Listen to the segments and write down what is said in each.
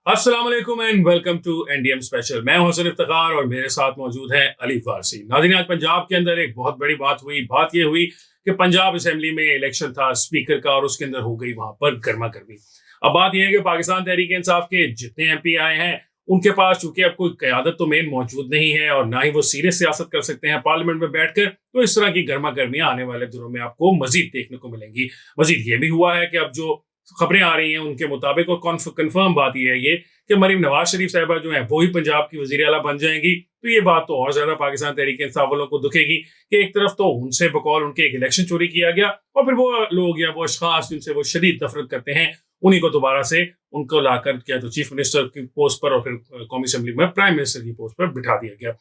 अस्सलाम वालेकुम and welcome to NDM special. मैं हूं हसन इफ्तिखार और मेरे साथ मौजूद है अली फारसी। नाज़रीन, आज पंजाब के अंदर एक बहुत बड़ी बात हुई। बात यह हुई कि पंजाब असेंबली में इलेक्शन था स्पीकर का और उसके अंदर हो गई वहां पर गर्मा गर्मी। अब बात यह है कि पाकिस्तान तहरीक इंसाफ के जितने एमपी आए हैं उनके पास चूंकि अब कोई क़यादत तो मेन मौजूद नहीं है और ना ही वो सीरियस सियासत कर सकते हैं पार्लियामेंट में बैठकर, तो इस तरह की गर्मा गर्मियां आने वाले दिनों में आपको मजीद देखने को मिलेंगी। मजीद ये भी हुआ है कि अब जो खबरें आ रही हैं उनके मुताबिक और कंफर्म बात यह है ये कि मरीम नवाज शरीफ साहिबा जो है वो ही पंजाब की वजीर आला बन जाएंगी। तो ये बात तो और ज्यादा पाकिस्तान तहरीक इंसाफ वालों को दुखेगी कि एक तरफ तो उनसे बकौल उनके एक इलेक्शन चोरी किया गया और फिर वो लोग या वो अशखास जिनसे वो शदीद नफरत करते हैं उन्हीं को दोबारा से उनको लाकर क्या तो चीफ मिनिस्टर की पोस्ट पर और फिर कौमी असेंबली में प्राइम मिनिस्टर की पोस्ट पर बिठा दिया गया।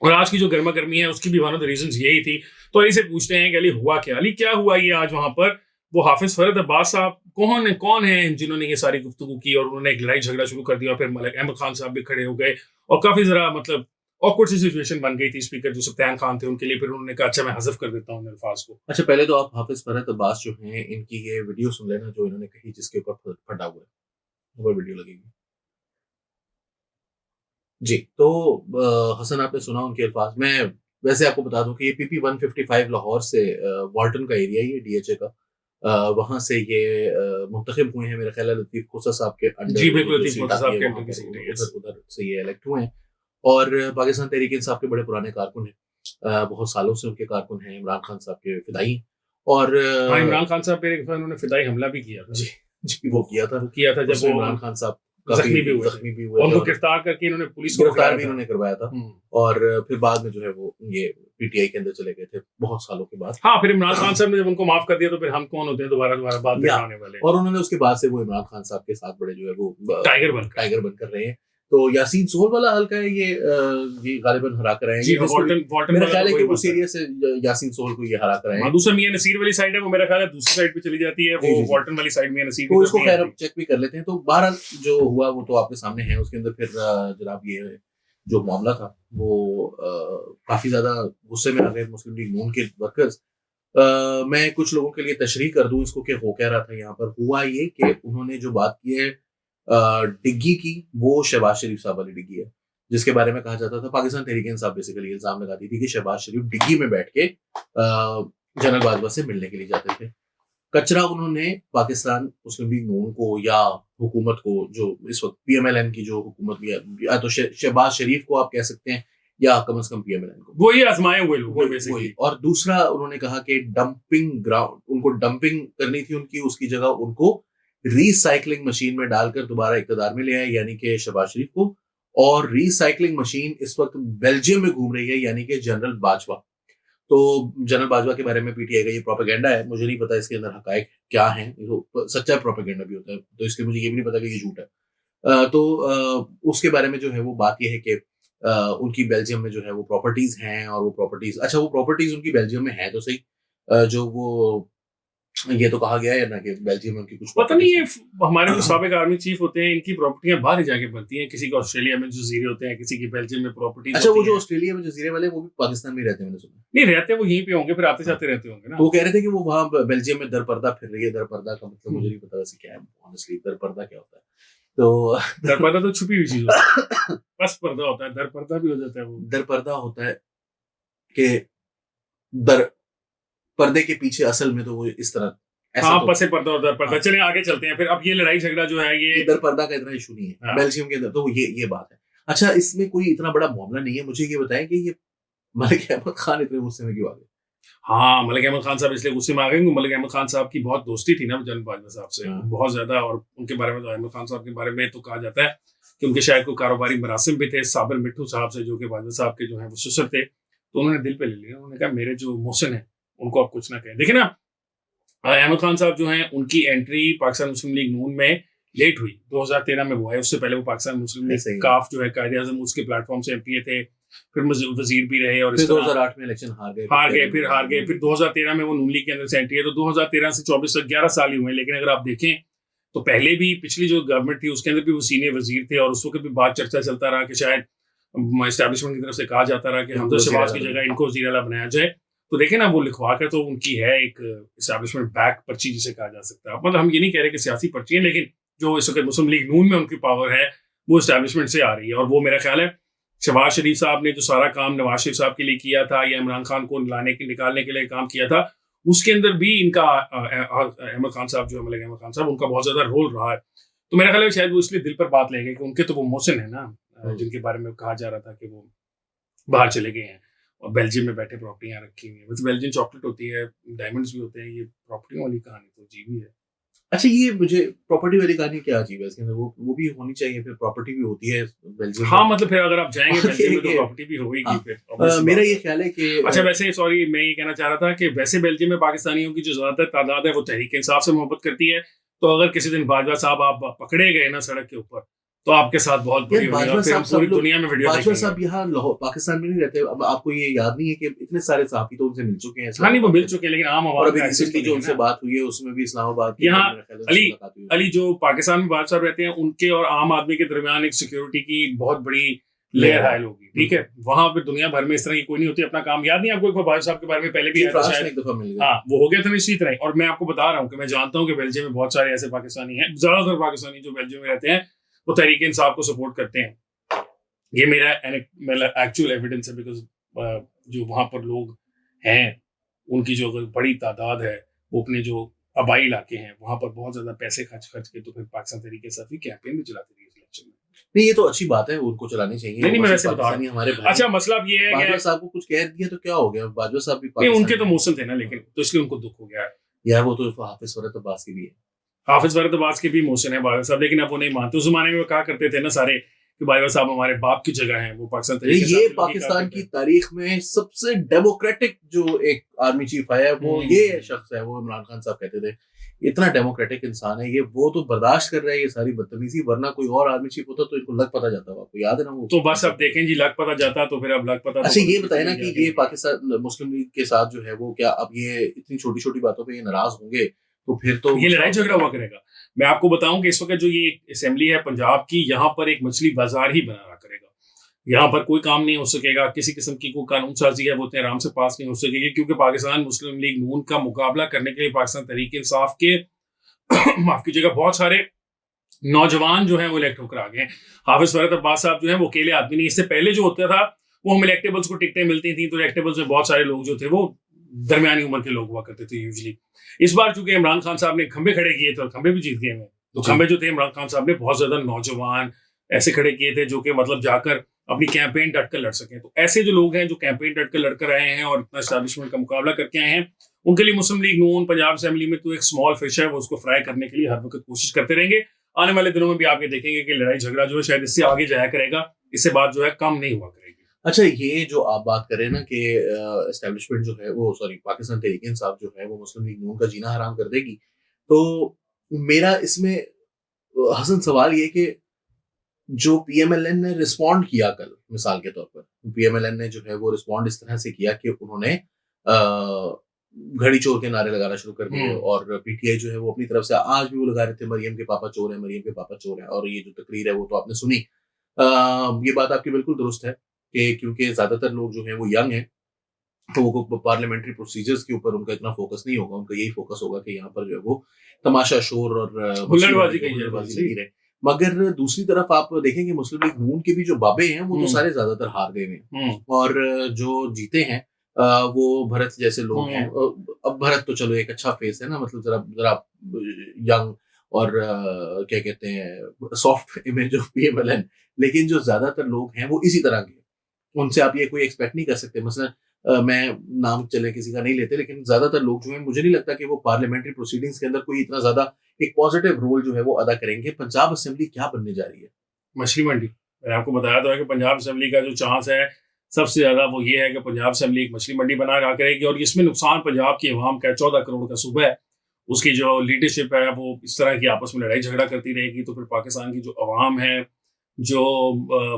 और आज की जो गर्मा गर्मी है उसकी भी वन ऑफ द रीजन यही थी। तो अली से पूछते हैं कि अली हुआ क्या? अली क्या हुआ ये आज वहां पर? वो हाफिज फरहत अब्बास साहब कौन है जिन्होंने ये सारी गुफ्तगू की और उन्होंने एक लड़ाई झगड़ा शुरू कर दिया। फिर मलिक अहमद खान साहब भी खड़े हो गए और काफी जरा मतलब ऑकवर्ड सी सिचुएशन बन गई थी। स्पीकर जो सत्यान खान थे उनके लिए फिर उन्होंने कहा अच्छा मैं हज़फ कर देता हूँ अल्फाज को। अच्छा, पहले तो आप हाफिज फरहत अब्बास जो हैं इनकी ये वीडियो सुन लेना जो इन्होंने कही जिसके ऊपर फटा हुआ है, वो वीडियो लगेगी। जी, तो हसन आपने सुना उनके अल्फाज। मैं वैसे आपको बता दूं कि ये पीपी 155 लाहौर से वाल्टन का एरिया, ये डीएचए का, वहां से ये मुंतखब हुए हैं। मेरा ख्याल है लतीफ खोसा साहब के अंडर जी बिल्कुल, जो लतीफ सीट खोसा आती साहब है के वहां अंडर की पर सीट है। उधर उधर से ये इलेक्ट हुए हैं और पाकिस्तान तहरीक इंसाफ के बड़े पुराने कारकुन हैं। बहुत सालों से उनके कारकुन हैं, इमरान खान साहब के फिदाई हैं। और हाँ, इमरान खान साहब पे उन्होंने फिदाई हमला भी किया था। जी जी, वो किया था। वो किया था जब उसमें वो इमरान खान साहब जख्मी काफी भी हुए थे जख्मी भी हुए और थे उनको और गिरफ्तार करके इन्होंने पुलिस को गिरफ्तार पकड़ाया भी था। इन्होंने करवाया था। और फिर बाद में जो है वो ये पीटीआई के अंदर चले गए थे बहुत सालों के बाद। हाँ, फिर इमरान खान साहब ने जब उनको माफ कर दिया तो फिर हम कौन होते हैं दोबारा दोबारा बात या बनाने वाले। और उन्होंने उसके बाद से वो इमरान खान साहब के साथ बड़े जो है वो टाइगर बनकर रहे हैं। तो यासीन सोहल वाला हल्का है ये गालिबन हरा कर आए जी, हैं। वॉल्टन मेरा वाला ख्याल है तो कि वही वो बात है। सीरियस से यासीन सोहल को ये हरा कर आए हैं। दूसरा मियां नसीर वाली साइड है, वो मेरा ख्याल है दूसरी साइड पे चली जाती है। जी, वो जी, जी। वॉल्टन वाली साइड मियां नसीर तो की इसको तरफ खैर नहीं अब चेक भी कर लेते हैं। तो बहरहाल जो हुआ वो तो आपके सामने है। उसके अंदर फिर जनाब ये जो मामला था वो काफी ज्यादा गुस्से में आ गए मुस्लिम लीग नून के वर्कर्स। मैं कुछ लोगों के लिए तशरीह कर दूं इसको कि हो क्या रहा था यहाँ पर। हुआ ये कि उन्होंने जो बात की है डिग्गी की, वो शहबाज शरीफ साहब वाली डिग्गी है जिसके बारे में कहा जाता था। पाकिस्तान तहरीक इंसाफ बेसिकली इल्जाम लगाती थी कि शहबाज शरीफ डिग्गी में बैठ के जनरल बाजवा से मिलने के लिए जाते थे। कचरा उन्होंने पाकिस्तान मुस्लिम लीग नून को या हुकूमत को, जो इस वक्त पीएमएलएन की जो हुकूमत भी है, या तो शहबाज शरीफ को आप कह सकते हैं या कम से कम पीएमएलएन को, वो ही आजमाए हुए लोग हैं बेसिकली। और दूसरा उन्होंने कहा कि डंपिंग ग्राउंड, उनको डंपिंग करनी थी उनकी, उसकी जगह उनको रिसाइकलिंग मशीन में डालकर दोबारा इक़्तिदार में ले आए, यानी कि शहबाज शरीफ को। और रिसाइकलिंग मशीन इस वक्त बेल्जियम में घूम रही है, यानी कि जनरल बाजवा। तो जनरल बाजवा के बारे में पीटीआई का ये प्रोपेगेंडा है। मुझे नहीं पता इसके अंदर हकायक क्या है। तो सच्चा प्रोपेगेंडा भी होता है, तो इसलिए मुझे ये भी नहीं पता कि ये झूठ है। उसके बारे में जो है वो बात ये है कि उनकी बेल्जियम में जो है वो प्रॉपर्टीज हैं और वो प्रॉपर्टीज, अच्छा वो प्रॉपर्टीज उनकी बेल्जियम में है तो सही, जो वो ये तो कहा गया है ना कि बेल्जियम में उनकी कुछ पता नहीं, ये properties हमारे जो साबिक आर्मी चीफ होते हैं इनकी प्रॉपर्टियां बाहर ही जाके बनती हैं। किसी के ऑस्ट्रेलिया में जजीरे होते हैं, किसी की बेल्जियम में प्रॉपर्टीज अच्छा, वो होती जो हैं। ऑस्ट्रेलिया में जजीरे वाले वो भी पाकिस्तान में रहते हैं, मैंने सुना। नहीं रहते, वो यहीं पे होंगे, फिर आते जाते रहते होंगे ना। तो वो कह रहे थे कि वो वहां बेल्जियम में दरपर्दा फिर रही है। दरपर्दा का मतलब मुझे नहीं पता वैसे क्या है, ऑनेस्टली दरपर्दा क्या होता है। तो दरपर्दा तो छुपी हुई चीज होती है, बस पर्दा होता है, दरपर्दा भी हो जाता है वो। दरपर्दा होता है कि दर पर्दे के पीछे असल में तो वो इस तरह ऐसा हाँ, तो पसे पर्दा और दरपर्दा। हाँ। चलिए आगे चलते हैं। फिर अब ये लड़ाई झगड़ा जो है ये दरपर्दा का इतना इशू नहीं है हाँ। बेल्जियम के अंदर, तो ये बात है। अच्छा, इसमें कोई इतना बड़ा मामला नहीं है। मुझे ये बताएं कि ये मलिक अहमद खान इतने गुस्से में क्यों आ गए? हाँ, मलिक अहमद खान साहब इसलिए गुस्से में आ गए क्योंकि मलिक अहमद खान साहब की बहुत दोस्ती थी ना जनरल बाजवा साहब से, हाँ। बहुत ज्यादा। और उनके बारे में तो अहमद खान साहब के बारे में तो कहा जाता है कि उनके शायद कोई कारोबारी मरासिम भी थे साबिर मिट्टू साहब से, जो कि बाजवा साहब के जो है वो ससुर थे। तो उन्होंने दिल पे ले लिया। उन्होंने कहा मेरे जो मोहसिन है उनको आप कुछ ना कहें। देखिए ना, अहमद खान साहब जो हैं उनकी एंट्री पाकिस्तान मुस्लिम लीग नून में लेट हुई। 2013 में वो आए, उससे पहले वो पाकिस्तान मुस्लिम लीग काफ जो है कायदे आजम उसके प्लेटफॉर्म से एमपी थे, फिर वजीर भी रहे और फिर 2008 में इलेक्शन हार गए। फिर 2013 में वो नून लीग के अंदर से एंट्री है। तो 2013 से 24 तक 11 साल ही हुए। लेकिन अगर आप देखें तो पहले भी पिछली जो गवर्नमेंट थी उसके अंदर भी वो सीनियर वजीर थे और उस वक्त भी बात चर्चा चलता रहा कि शायद एस्टैब्लिशमेंट की तरफ से कहा जाता रहा कि हमजा शहबाज की जगह इनको वजीर आला बनाया जाए। तो देखें ना, वो लिखवा कर तो उनकी है एक एस्टैब्लिशमेंट बैक पर्ची जिसे कहा जा सकता है। मतलब हम ये नहीं कह रहे कि सियासी पर्ची है, लेकिन जो इस वक्त मुस्लिम लीग नून में उनकी पावर है वो इस्टेब्लिशमेंट से आ रही है। और वो मेरा ख्याल है शहबाज शरीफ साहब ने जो सारा काम नवाज शरीफ साहब के लिए किया था या इमरान खान को निकालने के लिए काम किया था, उसके अंदर भी इनका अहमद खान साहब जो मलिक अहमद खान साहब, उनका बहुत ज्यादा रोल रहा है। तो मेरा ख्याल है शायद वो इसलिए दिल पर बात ले गए कि उनके तो वो मोहसिन है ना, जिनके बारे में कहा जा रहा था कि वो बाहर चले गए हैं और बेल्जियम में बैठे प्रॉपर्टियां रखी हुई हैं। वैसे बेल्जियम चॉकलेट होती है, डायमंड्स भी होते हैं, ये प्रॉपर्टियों वाली कहानी तो अजीब ही है। अच्छा, ये मुझे प्रॉपर्टी वाली कहानी क्या अजीब है इसके अंदर? वो भी होनी चाहिए, फिर प्रॉपर्टी भी होती है बेल्जियम हाँ में। मतलब फिर अगर आप जाएंगे बेल्जियम में तो प्रॉपर्टी भी होगी हाँ, फिर obvious सी मेरा बात ये है। ख्याल है कि अच्छा वैसे सॉरी मैं ये कहना चाह रहा था कि वैसे बेल्जियम में पाकिस्तानियों की जो ज्यादातर तादाद है वो तहरीक इंसाफ से मोहब्बत करती है। तो अगर किसी दिन बाजवा साहब आप पकड़े गए ना सड़क के ऊपर तो आपके साथ बहुत यार बुरी होगी बाजवा और फिर हम साहब पूरी सब लोग, दुनिया में वीडियो बाजवा देखेंगे। साहब यहाँ लाहौर पाकिस्तान में नहीं रहते। अब आपको ये याद नहीं है कि इतने सारे सहाफी तो उनसे मिल चुके हैं हाँ नहीं वो इस्लामाबाद मिल में। चुके हैं लेकिन आम और आवाम अभी का access रिसेंटली तो जो नहीं है उनसे ना। बात हुई है उसमें भी इस्लामाबाद की यहाँ मेरा ख्याल है उससे मुलाकात हुई है। अली जो पाकिस्तान में बादशाह रहते हैं उनके और आम आदमी के दरमियान एक सिक्योरिटी की बहुत बड़ी लेयर हायल होगी, ठीक है। वहां पे दुनिया भर में इस तरह की कोई नहीं होती, अपना काम। याद नहीं आपको एक बार बादशाह साहब के बारे में पहले भी जी, आया था फ्रांस में शायद? एक दफा मिल गया। हाँ वो हो गया था ना इसी तरह। और मैं आपको बता रहा हूँ कि मैं जानता हूँ कि बेल्जियम में बहुत सारे ऐसे पाकिस्तानी हैं, ज्यादातर पाकिस्तानी जो बेल्जियम में रहते हैं वो तहरीक इंसाफ को सपोर्ट करते हैं। ये मेरा एक्चुअल एविडेंस है, बिकॉज जो वहां पर लोग हैं उनकी जो बड़ी तादाद है वो अपने जो आबाई इलाके हैं वहां पर बहुत ज्यादा पैसे खर्च के तो फिर पाकिस्तान तरीके से भी कैंपेन भी चलाते रहे इलेक्शन में। नहीं, ये तो अच्छी बात है, उनको चलानी चाहिए। नहीं, मैं वो वैसे बता रहा पाकिस्तानी हमारे भाई अच्छा मसला अब ये है बाजवा कि साहब को कुछ कह दिया तो क्या हो गया? बाजवा साहब भी नहीं उनके तो पाकिस्तानी मौसम थे ना, लेकिन तो इसलिए उनको दुख हो गया है। यार वो तो हाफिज फरत अब्बास की भी है। हाफिज फरत अब्बास के भी मोहसिन है बाजवा साहब, लेकिन अब वो नहीं मानते। उस जमाने में वो कहा करते थे ना सारे कि बाजवा साहब हमारे बाप की जगह है, वो पाकिस्तान तरीके ये साथ लोग ही पाकिस्तान कहते की थे। तारीख में सबसे डेमोक्रेटिक जो एक आर्मी चीफ आया है वो ये शख्स है। वो इमरान खान साहब कहते थे इतना डेमोक्रेटिक इंसान है ये, वो तो बर्दाश्त कर रहा है ये सारी बदतमीजी, वरना कोई और आर्मी चीफ होता तो इनको लग पता जाता। आपको याद है ना वो? तो बस अब देखें जी, लग पता जाता तो फिर अब लग पता तो अच्छा, ये पता बताए ना नहीं कि क्या ये पाकिस्तान मुस्लिम लीग के साथ जो है वो क्या अब ये इतनी छोटी छोटी बातों पे ये नाराज होंगे तो फिर तो ये लड़ाई झगड़ा हुआ करेगा। मैं आपको बताऊं कि इस वक्त जो ये असेंबली है पंजाब की, यहाँ पर एक मछली बाजार ही बना रहा करेगा। यहाँ पर कोई काम नहीं हो सकेगा, किसी किस्म की कोई कानून साजी है वो इतने आराम से पास नहीं हो सकेगी, क्योंकि पाकिस्तान मुस्लिम लीग नून का मुकाबला करने के लिए पाकिस्तान तहरीक इंसाफ के माफ कीजिएगा बहुत सारे नौजवान जो हैं वो इलेक्ट होकर आ गए हैं। हाफिज फरत अब्बास साहब जो हैं वो अकेले आदमी नहीं, इससे पहले जो होता था वो हम इलेक्टेबल्स को टिकटें मिलती थी तो इलेक्टेबल्स में बहुत सारे लोग जो थे वो दरमियानी उम्र के लोग हुआ करते थे यूजली। इस बार चूंकि इमरान खान साहब ने खंबे खड़े किए थे और खंबे भी जीत गए हैं, तो खंबे जो थे इमरान खान साहब ने बहुत ज्यादा नौजवान ऐसे खड़े किए थे जो कि मतलब जाकर अपनी कैंपेन डट कर लड़ सकें। तो ऐसे जो लोग हैं जो कैंपेन डट कर लड़कर आए हैं और इतना एस्टैब्लिशमेंट का मुकाबला करके आए हैं, उनके लिए मुस्लिम लीग नून पंजाब असेंबली में तो एक स्मॉल फिश है, वो उसको फ्राई करने के लिए हर वक्त कोशिश करते रहेंगे। आने वाले दिनों में भी आप ये देखेंगे कि लड़ाई झगड़ा जो है शायद इससे आगे जाया करेगा, इससे बात जो है कम नहीं हुआ करेगी। अच्छा, ये जो आप बात करें ना कि एस्टेब्लिशमेंट जो है वो सॉरी पाकिस्तान तहरीक इंसाफ जो है वो मुस्लिम लीग नून का जीना हराम कर देगी, तो मेरा इसमें हसन सवाल ये कि जो पीएमएलएन ने रिस्पॉन्ड किया कल, मिसाल के तौर पर पीएमएलएन ने जो है वो रिस्पॉन्ड इस तरह से किया कि उन्होंने घड़ी चोर के नारे लगाना शुरू कर दिए और पीटीआई जो है वो अपनी तरफ से आज भी वो लगा रहे थे मरियम के पापा चोर है, मरियम के पापा चोर है। और ये जो तकरीर है वो तो आपने सुनी। ये बात आपकी बिल्कुल दुरुस्त है कि क्योंकि ज्यादातर लोग जो है वो यंग हैं तो वो पार्लियामेंट्री प्रोसीजर्स के ऊपर उनका इतना फोकस नहीं होगा, उनका यही फोकस होगा कि यहाँ पर जो है वो तमाशा शोर और हुल्लड़बाजी लगी रहे। मगर दूसरी तरफ आप देखेंगे मुस्लिम लीग नून के भी जो बाबे हैं वो तो सारे ज्यादातर हार गए हैं और जो जीते हैं वो भरत जैसे लोग हैं। अब भरत तो चलो एक अच्छा फेस है ना, मतलब जरा यंग और क्या कहते हैं सॉफ्ट इमेज ऑफ पीएमएलएन, लेकिन जो ज्यादातर लोग हैं वो इसी तरह के, उनसे आप ये कोई एक्सपेक्ट नहीं कर सकते। मसलन मैं नाम चले किसी का नहीं लेते, लेकिन ज्यादातर लोग जो है मुझे नहीं लगता कि वो पार्लियामेंट्री प्रोसीडिंग्स के अंदर कोई इतना ज्यादा एक पॉजिटिव रोल जो है वो अदा करेंगे। पंजाब असेंबली क्या बनने जा रही है? मछली मंडी। मैंने आपको बताया तो है कि पंजाब असेंबली का जो चांस है सबसे ज्यादा वो ये है कि पंजाब असेंबली एक मछली मंडी बना रहा करेगी और इसमें नुकसान पंजाब की अवाम का 14 करोड़ का सूबा है, उसकी जो लीडरशिप है वो इस तरह की आपस में लड़ाई झगड़ा करती रहेगी तो फिर पाकिस्तान की जो अवाम है, जो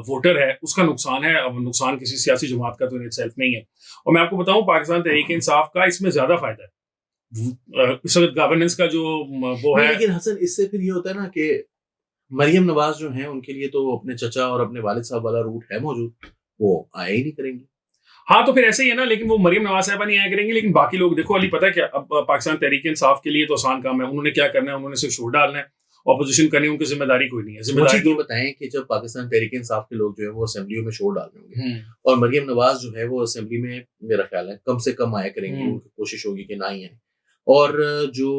वोटर है, उसका नुकसान है। अब नुकसान किसी सियासी जमात का तो इन इटसेल्फ नहीं है। और मैं आपको बताऊं पाकिस्तान तहरीक इंसाफ का इसमें ज्यादा फायदा है। इस वक्त गवर्नेंस का जो वो है, लेकिन हसन इससे फिर ये होता है ना कि मरियम नवाज जो है उनके लिए तो अपने चचा और अपने वालिद साहब वाला रूट है मौजूद, वो आया ही नहीं करेंगे। हाँ तो फिर ऐसे ही है ना, लेकिन वो मरियम नवाज साहबा नहीं आया करेंगे, लेकिन बाकी लोग देखो अली पता है क्या, अब पाकिस्तान तहरीक इंसाफ के लिए तो आसान काम है, उन्होंने क्या करना है, उन्होंने सिर्फ शोर डालना है ऑपोजिशन करनी, उनकी जिम्मेदारी कोई नहीं है। मुझे जिम्मेदारी ये बताएं कि जब पाकिस्तान तहरीक इंसाफ के लोग जो है वो असेंबलियों में शोर डाल रहे होंगे हम्म, और मरियम नवाज जो है वो असेंबली में मेरा ख्याल है कम से कम आया करेंगी, हम्म। उनकी कोशिश होगी कि ना ही आए। और जो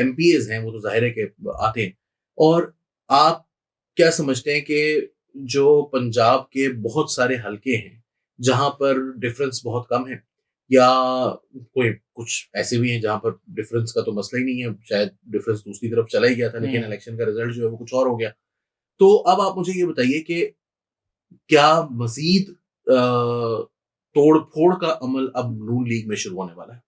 एमपीएज हैं वो तो जाहिर है कि आते हैं। और आप क्या समझते हैं कि जो पंजाब के बहुत सारे हलके हैं जहां पर डिफरेंस बहुत कम है, या कोई कुछ ऐसे भी हैं जहां पर डिफरेंस का तो मसला ही नहीं है, शायद डिफरेंस दूसरी तरफ चला ही गया था लेकिन इलेक्शन का रिजल्ट जो है वो कुछ और हो गया। तो अब आप मुझे ये बताइए कि क्या मजीद तोड़ फोड़ का अमल अब नून लीग में शुरू होने वाला है?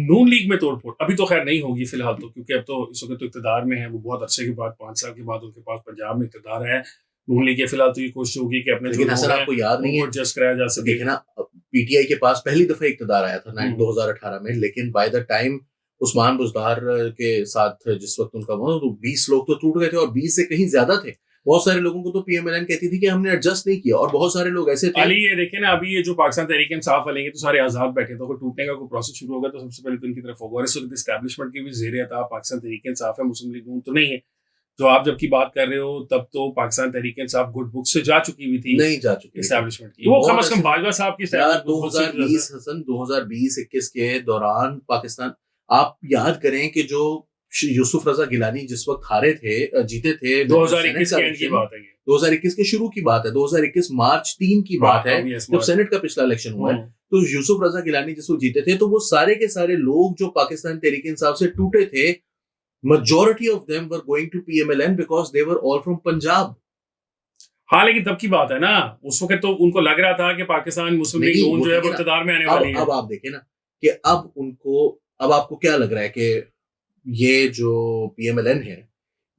नून लीग में तोड़फोड़ अभी तो खैर नहीं होगी फिलहाल, तो क्योंकि अब तो इस वक्त तो इक़्तिदार में है वो, बहुत अरसे के बाद 5 साल के बाद उनके पास पंजाब में इक़्तिदार है। नून लीग के फिलहाल तो ये कोशिश होगी कि अपने जो लेकिन लोग हसन हैं आपको याद नहीं उनको है, एडजस्ट कराया जा सके। देखना पीटीआई के पास पहली दफा इक़्तिदार आया था 2018 में, लेकिन by the time Usman Buzdar के साथ जिस वक्त उनका वो तो 20 लोग तो टूट गए थे और 20 से कहीं ज्यादा थे। बहुत सारे लोगों को तो पीएमएलएन कहती थी कि हमने एडजस्ट नहीं किया और बहुत सारे लोग ऐसे थे। अली ये देखे ना, अभी ये जो पाकिस्तान तहरीक इंसाफ वाले हैं तो सारे आजाद बैठे, तो अगर टूटने का कोई प्रोसेस शुरू होगा तो सबसे पहले तो इनकी तरफ होगा। और इस वक्त एस्टैब्लिशमेंट की भी ज़ेर अता पाकिस्तान तहरीक इंसाफ है, मुस्लिम लीग नून तो नहीं है। जो आप जबकि बात कर रहे हो तब तो पाकिस्तान तहरीक इंसाफ गुड बुक से जा चुकी हुई थी, नहीं जा चुकी एस्टैब्लिशमेंट की। वो कम से कम बाजवा साहब की यार 2020 हसन 2020-21 के दौरान पाकिस्तान, आप याद करें कि जो यूसुफ रजा गिलानी जिस वक्त हारे थे, जीते थे 2021 के एंड की बात है, 2021 के शुरू की बात है, 2021 मार्च 3 की बात है जब सेनेट का पिछला इलेक्शन हुआ है। तो यूसुफ रजा गिलानी जिस वक्त जीते थे तो वो सारे के सारे लोग जो पाकिस्तान तहरीक इंसाफ से टूटे थे, majority of them were going to PMLN because they were all from Punjab. हाँ, लेकिन तब की बात है ना, उस वक्त तो उनको लग रहा था कि पाकिस्तान मुस्लिम लीग नून जो है वो इक़्तिदार में आने वाली है। अब आप देखें ना कि अब आपको क्या लग रहा है कि ये जो पीएमएलएन है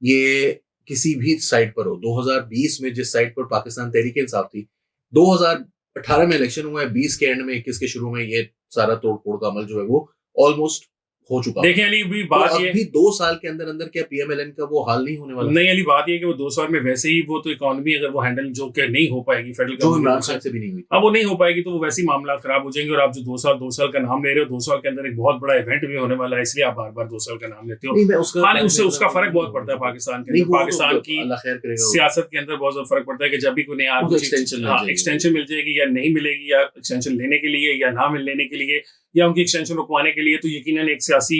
ये किसी भी साइड पर हो, 2020 में जिस साइड पर पाकिस्तान तहरीक इंसाफ थी, 2018 में इलेक्शन हुआ है, 20 के एंड में 21 के शुरू में ये सारा तोड़ फोड़ का अमल जो है वो ऑलमोस्ट हो चुका। देखिए अली, भी बात तो ये अभी 2 साल के अंदर अंदर क्या पीएमएलएन का वो हाल नहीं होने वाला? नहीं अली, बात ये कि वो 2 साल में वैसे ही वो तो इकोनॉमी अगर वो हैंडल जो कि नहीं हो पाएगी फेडरल जो इमरान खान से भी नहीं हुई, अब वो नहीं हो पाएगी तो वो वैसे ही मामला खराब हो जाएंगे। और आप जो 2 साल का नाम ले रहे हो, 2 साल के अंदर एक बहुत बड़ा इवेंट भी होने वाला है, इसलिए आप बार बार 2 साल का नाम लेते हो। हाँ, उससे उसका फर्क बहुत पड़ता है पाकिस्तान के अंदर, पाकिस्तान की सियासत के अंदर बहुत ज्यादा फर्क पड़ता है कि जब भी कोई नया एक्सटेंशन मिल जाएगी या नहीं मिलेगी, या एक्सटेंशन लेने के लिए या ना लेने के लिए या उनकी एक्सटेंशन रुकवाने के लिए, तो यकीनन एक सियासी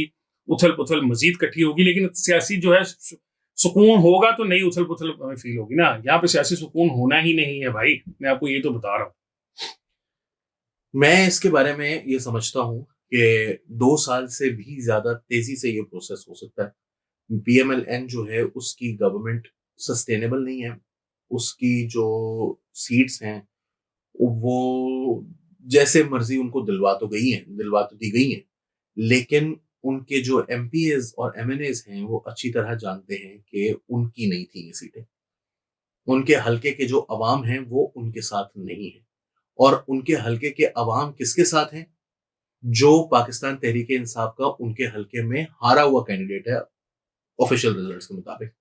उथल पुथल मजीद इकट्ठी होगी। लेकिन सियासी जो है सुकून होगा तो नई उथल पुथल हमें फील होगी ना। यहाँ पे सियासी सुकून होना ही नहीं है भाई, मैं आपको ये तो बता रहा हूँ। मैं इसके बारे में ये समझता हूँ कि 2 साल से भी ज्यादा तेजी से ये प्रोसेस हो सकता है। पीएमएलएन जो है उसकी गवर्नमेंट सस्टेनेबल नहीं है, उसकी जो सीट्स हैं वो जैसे मर्जी उनको दिलवा तो दी गई हैं, लेकिन उनके जो एमपीएस और एमएनएस हैं वो अच्छी तरह जानते हैं कि उनकी नहीं थी ये सीटें। उनके हलके के जो अवाम हैं वो उनके साथ नहीं है, और उनके हलके के अवाम किसके साथ हैं? जो पाकिस्तान तहरीक इंसाफ का उनके हलके में हारा हुआ कैंडिडेट है। ऑफिशियल रिजल्ट्स के मुताबिक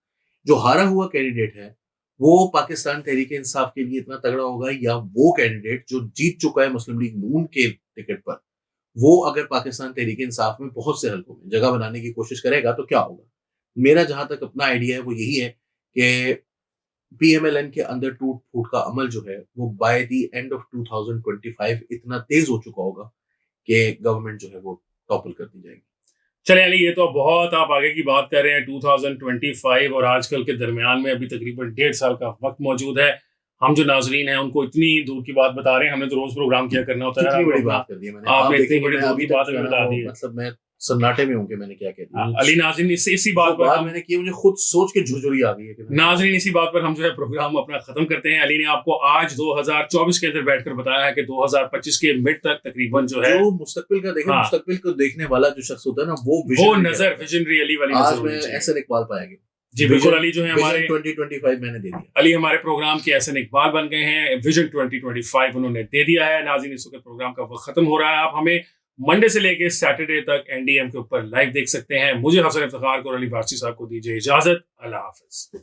जो हारा हुआ कैंडिडेट है वो पाकिस्तान तहरीक इंसाफ के लिए इतना तगड़ा होगा, या वो कैंडिडेट जो जीत चुका है मुस्लिम लीग नून के टिकट पर, वो अगर पाकिस्तान तहरीक इंसाफ में बहुत से हलकों में जगह बनाने की कोशिश करेगा तो क्या होगा? मेरा जहां तक अपना आइडिया है वो यही है कि पीएमएलएन के अंदर टूट फूट का अमल जो है वो बाय द एंड ऑफ 2025 इतना तेज हो चुका होगा कि गवर्नमेंट जो है वो टॉपल कर दी जाएगी। चले अली, ये तो बहुत आप आगे की बात कर रहे हैं, 2025 और आजकल के दरमियान में अभी तकरीबन 1.5 साल का वक्त मौजूद है। हम जो नाजरीन हैं उनको इतनी दूर की बात बता रहे हैं, हमने तो रोज प्रोग्राम किया करना होता है। कितनी बड़ी बात कर दी मैंने, आपने इतनी बड़ी दूर की बात बता दी है, मतलब मैं सन्नाटे में हूं कि मैंने क्या कह दिया। अली नाजरीन, इसी बात पर मैंने की, मुझे खुद सोच के झुरझुरी आ गई है। नाजरीन, इसी बात पर हम जो है प्रोग्राम अपना खत्म करते हैं। अली ने आपको आज 2024 के अंदर बैठकर बताया है कि 2025 के मिड तक तकरीबन जो है मुस्तकबिल का देखे, मुस्तकबिल को देखने वाला जो शख्स होता है ना वो नजर विजनरी अली वाली आज में एहसन इकबाल पाएंगे। जी बिल्कुल अली, जो है हमारे 2025 मैंने दे दिया। अली हमारे प्रोग्राम के एहसन इकबाल बन गए हैं, विजन 2025 उन्होंने दे दिया है। नाज़रीन, इस वक्त प्रोग्राम का वक्त खत्म हो रहा है। आप हमें मंडे से लेके सैटरडे तक एनडीएम के ऊपर लाइव देख सकते हैं। मुझे हसन इफ्तिखार को और अली वारसी साहब को दीजिए इजाजत। अल्लाह हाफिज।